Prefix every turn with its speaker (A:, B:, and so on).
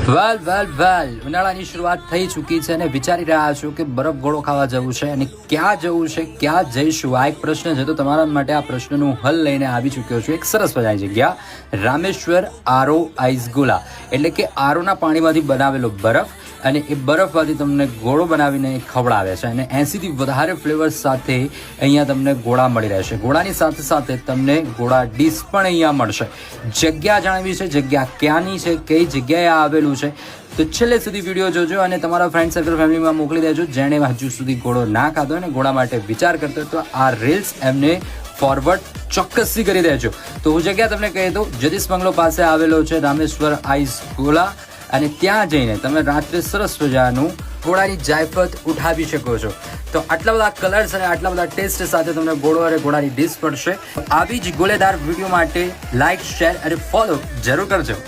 A: વેલ ઉનાળાની શરૂઆત થઈ ચૂકી છે અને વિચારી રહ્યા છો કે બરફ ગોળો ખાવા જવું છે અને ક્યાં જવું છે, ક્યાં જઈશું, આ એક પ્રશ્ન છે. તો તમારા માટે આ પ્રશ્નનું હલ લઈને આવી ચૂક્યો છું. એક સરસ મજાની જગ્યા, રામેશ્વર આરો આઈસ ગોલા, એટલે કે આરોના પાણીમાંથી બનાવેલો બરફ, અને એ બરફમાંથી તમને ગોળો બનાવીને ખવડાવે છે. અને 80થી વધારે ફ્લેવર્સ સાથે અહીંયા તમને ગોળા મળી રહેશે. ગોળાની સાથે સાથે તમને ગોળા ડીશ પણ અહીંયા મળશે. જગ્યા જાણવી છે, જગ્યા ક્યાંની છે, કઈ જગ્યાએ આવેલું છે, તો છેલ્લે સુધી વિડીયો જોજો અને તમારા ફ્રેન્ડ સર્કલ ફેમિલીમાં મોકલી દેજો. જેણે હજુ સુધી ગોળો ના ખાધો અને ગોળા માટે વિચાર કરતો હોય તો આ રીલ્સ એમને ફોરવર્ડ ચોક્કસથી કરી દેજો. તો હું જગ્યા તમને કહી દઉં, જગદીશ બંગલો પાસે આવેલો છે રામેશ્વર આઈસ ગોલા, અને ત્યાં જઈને તમે રાત્રે સરસ મજાનું ગોળાની જાયફત ઉઠાવી શકો છો. તો આટલા બધા કલર્સ અને આટલા બધા ટેસ્ટ સાથે તમને ગોળો અને ગોળાની ડીશ પડશે. આવી જ ગોળેદાર વિડીયો માટે લાઈક, શેર અને ફોલો જરૂર કરજો.